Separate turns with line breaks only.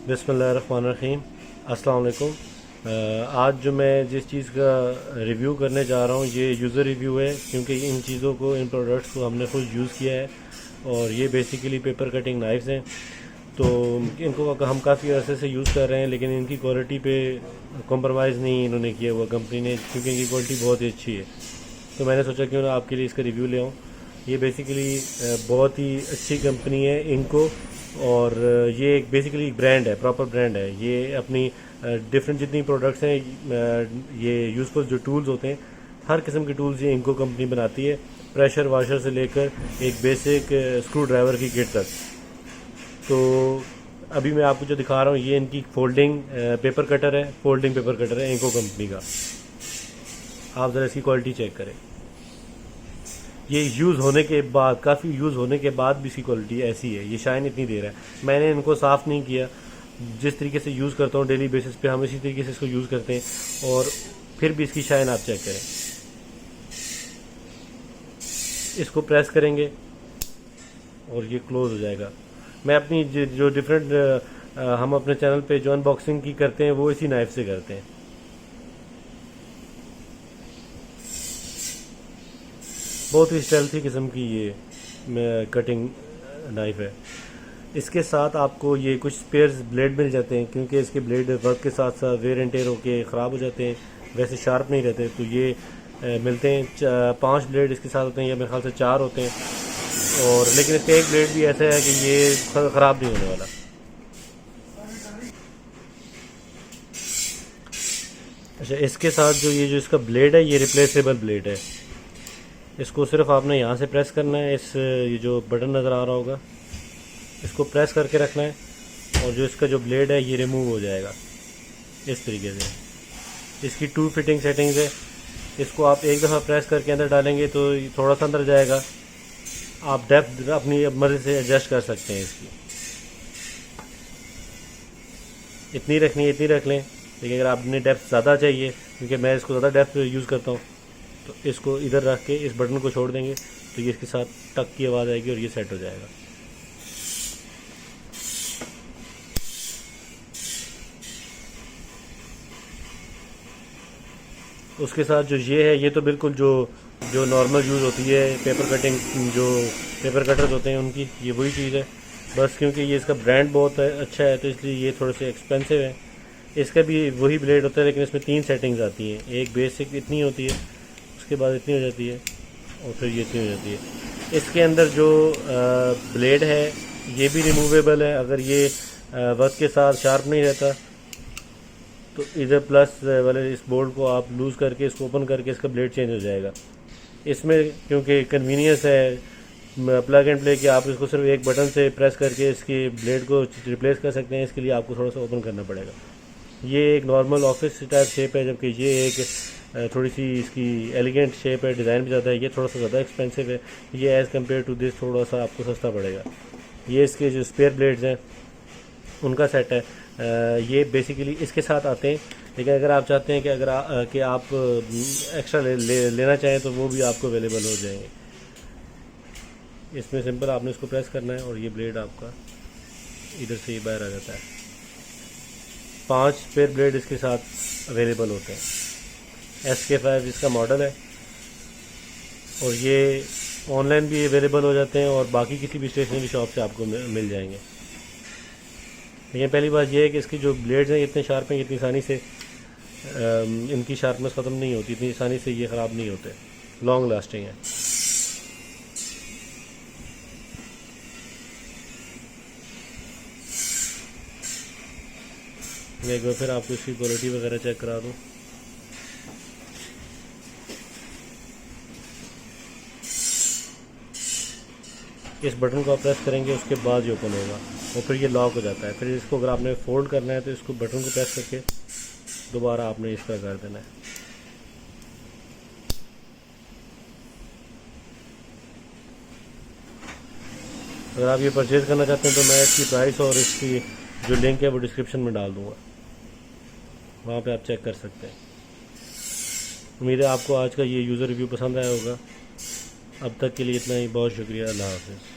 बिस्मिल्लाहिर्रहमानिर्रहीम। अस्सलाम वालेकुम। आज जो मैं जिस चीज़ का रिव्यू करने जा रहा हूँ ये यूज़र रिव्यू है, क्योंकि इन चीज़ों को, इन प्रोडक्ट्स को हमने खुद यूज़ किया है और ये बेसिकली पेपर कटिंग नाइफ्स हैं। तो इनको हम काफ़ी अरसे से यूज़ कर रहे हैं, लेकिन इनकी क्वालिटी पे कॉम्प्रोमाइज़ नहीं इन्होंने किया हुआ कंपनी ने, क्योंकि इनकी क्वालिटी बहुत ही अच्छी है। तो मैंने सोचा क्यों ना आपके लिए इसका रिव्यू ले आऊँ। ये बेसिकली बहुत ही अच्छी कंपनी है इनको, और ये एक बेसिकली एक ब्रांड है, प्रॉपर ब्रांड है। ये अपनी डिफरेंट जितनी प्रोडक्ट्स हैं, ये यूज़फुल जो टूल्स होते हैं, हर किस्म के टूल्स ये इनको कंपनी बनाती है, प्रेशर वाशर से लेकर एक बेसिक स्क्रू ड्राइवर की किट तक। तो अभी मैं आपको जो दिखा रहा हूँ ये इनकी फोल्डिंग पेपर कटर है, फोल्डिंग पेपर कटर है इनको कंपनी का। आप ज़रा इसकी क्वालिटी चेक करें। ये यूज़ होने के बाद, काफ़ी यूज़ होने के बाद भी इसकी क्वालिटी ऐसी है, ये शाइन इतनी दे रहा है। मैंने इनको साफ़ नहीं किया, जिस तरीके से यूज़ करता हूँ डेली बेसिस पे, हम इसी तरीके से इसको यूज़ करते हैं, और फिर भी इसकी शाइन आप चेक करें। इसको प्रेस करेंगे और ये क्लोज़ हो जाएगा। मैं अपनी जो डिफरेंट हम अपने चैनल पे जो अनबॉक्सिंग की करते हैं वो इसी नाइफ से करते हैं। बहुत ही स्टाइलथी किस्म की ये कटिंग नाइफ है। इसके साथ आपको ये कुछ स्पेयर्स ब्लेड मिल जाते हैं, क्योंकि इसके ब्लेड वर्क के साथ साथ वेयर एंड टेयर होके ख़राब हो जाते हैं, वैसे शार्प नहीं रहते। तो ये मिलते हैं 5 ब्लेड इसके साथ होते हैं, या मेरे ख्याल से 4 होते हैं। और लेकिन इसका एक ब्लेड भी ऐसा है कि ये ख़राब नहीं होने वाला। अच्छा, इसके साथ जो इसका ब्लेड है ये रिप्लेसेबल ब्लेड है। इसको सिर्फ आपने यहाँ से प्रेस करना है, ये जो बटन नज़र आ रहा होगा इसको प्रेस करके रखना है, और जो इसका जो ब्लेड है ये रिमूव हो जाएगा इस तरीके से। इसकी 2 फिटिंग सेटिंग्स है। इसको आप एक दफ़ा प्रेस करके अंदर डालेंगे तो थोड़ा सा अंदर जाएगा, आप डेप्थ अपनी मर्ज़ी से एडजस्ट कर सकते हैं। इसकी इतनी रखनी है इतनी रख लें, लेकिन अगर आपने डेप्थ ज़्यादा चाहिए, क्योंकि मैं इसको ज़्यादा डेप्थ यूज़ करता हूँ, तो इसको इधर रख के इस बटन को छोड़ देंगे तो ये इसके साथ टक की आवाज़ आएगी और ये सेट हो जाएगा। उसके साथ जो ये है, ये तो बिल्कुल जो नॉर्मल यूज़ होती है पेपर कटिंग, जो पेपर कटर्स होते हैं उनकी, ये वही चीज़ है। बस क्योंकि ये इसका ब्रांड बहुत अच्छा है तो इसलिए ये थोड़े से एक्सपेंसिव है। इसका भी वही ब्लेड होता है, लेकिन इसमें 3 सेटिंग्स आती हैं। एक बेसिक इतनी होती है, उसके बाद इतनी हो जाती है, और फिर ये इतनी हो जाती है। इसके अंदर जो ब्लेड है ये भी रिमूवेबल है। अगर ये वक्त के साथ शार्प नहीं रहता तो इधर प्लस वाले इस बोल्ट को आप लूज़ करके इसको ओपन करके इसका ब्लेड चेंज हो जाएगा। इसमें क्योंकि कन्वीनियंस है प्लग एंड प्ले कि आप इसको सिर्फ एक बटन से प्रेस करके इसकी ब्लेड को रिप्लेस कर सकते हैं, इसके लिए आपको थोड़ा सा ओपन करना पड़ेगा। ये एक नॉर्मल ऑफिस टाइप शेप है, जबकि ये एक थोड़ी सी इसकी एलिगेंट शेप है, डिज़ाइन भी ज़्यादा है। ये थोड़ा सा ज़्यादा एक्सपेंसिव है, ये एज़ कम्पेयर टू दिस थोड़ा सा आपको सस्ता पड़ेगा। ये इसके जो स्पेयर ब्लेड्स हैं उनका सेट है। ये बेसिकली इसके साथ आते हैं, लेकिन अगर आप चाहते हैं कि आप एक्स्ट्रा लेना चाहें तो वो भी आपको अवेलेबल हो जाएंगे। इसमें सिंपल आपने इसको प्रेस करना है और ये ब्लेड आपका इधर से ये बाहर आ जाता है। 5 स्पेयर ब्लेड इसके साथ अवेलेबल होते हैं। SK5 इसका मॉडल है, और ये ऑनलाइन भी अवेलेबल हो जाते हैं और बाकी किसी भी स्टेशनरी शॉप से आपको मिल जाएंगे। लेकिन पहली बात यह है कि इसकी जो ब्लेड्स हैं इतने शार्प हैं, इतनी आसानी से इनकी शार्पनेस ख़त्म नहीं होती, इतनी आसानी से ये ख़राब नहीं होते, लॉन्ग लास्टिंग है। मैं एक बार फिर आपको इसकी क्वालिटी वगैरह चेक करा दूँ। इस बटन को आप प्रेस करेंगे उसके बाद ये ओपन होगा, और फिर ये लॉक हो जाता है। फिर इसको अगर आपने फोल्ड करना है तो इसको बटन को प्रेस करके दोबारा आपने इस तरह कर देना है। अगर आप ये परचेज़ करना चाहते हैं तो मैं इसकी प्राइस और इसकी जो लिंक है वो डिस्क्रिप्शन में डाल दूँगा, वहाँ पे आप चेक कर सकते हैं। उम्मीद है आपको आज का ये यूज़र रिव्यू पसंद आया होगा। अब तक के लिए इतना ही, बहुत शुक्रिया। अल्लाह हाफ़िज़।